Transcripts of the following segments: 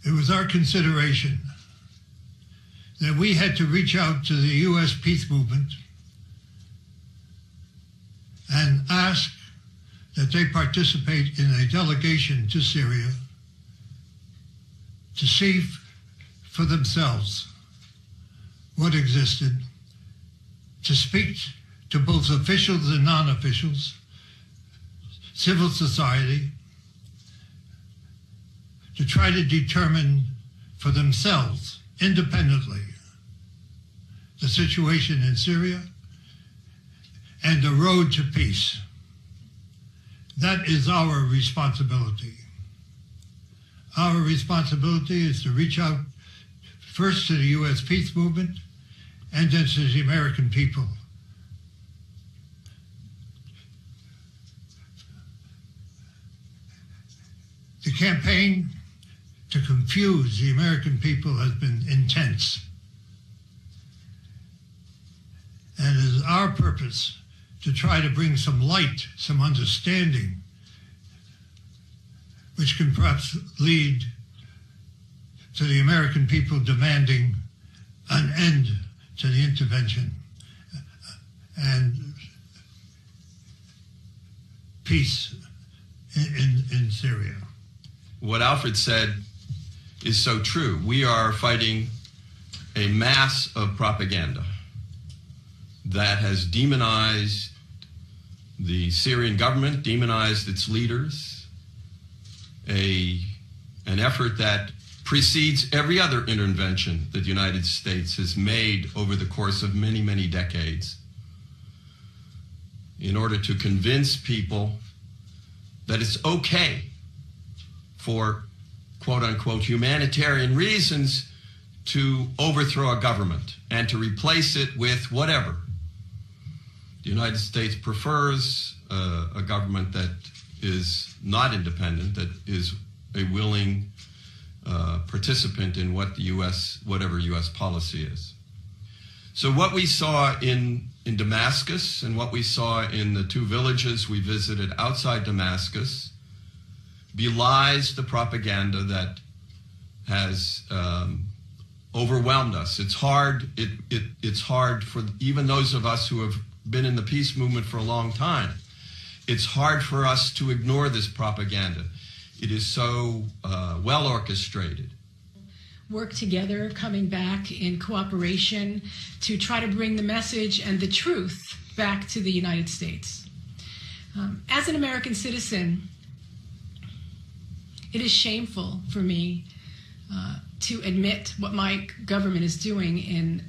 It was our consideration that we had to reach out to the U.S. peace movement and ask that they participate in a delegation to Syria to see for themselves what existed, to speak to both officials and non-officials, civil society, to try to determine for themselves, independently, the situation in Syria and the road to peace. That is our responsibility. Our responsibility is to reach out first to the U.S. peace movement and then to the American people. The campaign to confuse the American people has been intense. And it is our purpose to try to bring some light, some understanding, which can perhaps lead to the American people demanding an end to the intervention and peace in Syria. What Alfred said is so true. We are fighting a mass of propaganda that has demonized the Syrian government, demonized its leaders, an effort that precedes every other intervention that the United States has made over the course of many, many decades in order to convince people that it's okay for quote-unquote humanitarian reasons to overthrow a government and to replace it with whatever. The United States prefers a government that is not independent, that is a willing participant in what the whatever U.S. policy is. So what we saw in Damascus and what we saw in the two villages we visited outside Damascus belies the propaganda that has overwhelmed us. It's hard. It's hard for even those of us who have been in the peace movement for a long time. It's hard for us to ignore this propaganda. It is so well orchestrated. Work together, coming back in cooperation to try to bring the message and the truth back to the United States. As an American citizen, it is shameful for me to admit what my government is doing in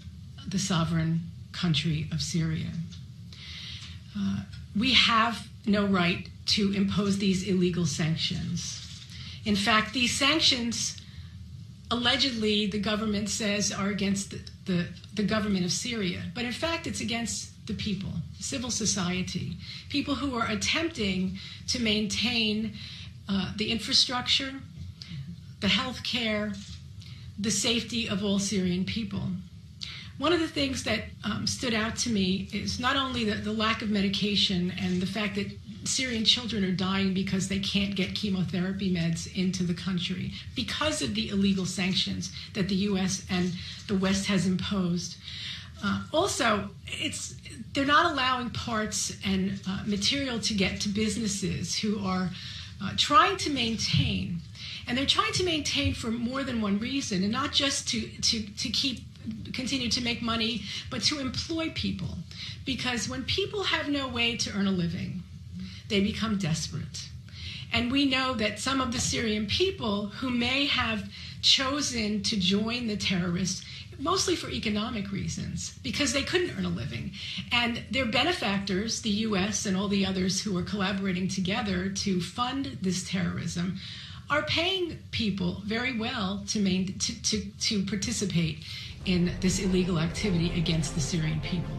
the sovereign country of Syria. We have no right to impose these illegal sanctions. In fact, these sanctions, allegedly, the government says are against the government of Syria. But in fact, it's against the people, civil society, people who are attempting to maintain the infrastructure, the health care, the safety of all Syrian people. One of the things that stood out to me is not only the lack of medication and the fact that Syrian children are dying because they can't get chemotherapy meds into the country because of the illegal sanctions that the U.S. and the West has imposed. Also, they're not allowing parts and material to get to businesses who are trying to maintain. And they're trying to maintain for more than one reason, and not just to continue to make money, but to employ people. Because when people have no way to earn a living, they become desperate. And we know that some of the Syrian people who may have chosen to join the terrorists, mostly for economic reasons, because they couldn't earn a living. And their benefactors, the U.S. and all the others who are collaborating together to fund this terrorism, are paying people very well to participate in this illegal activity against the Syrian people.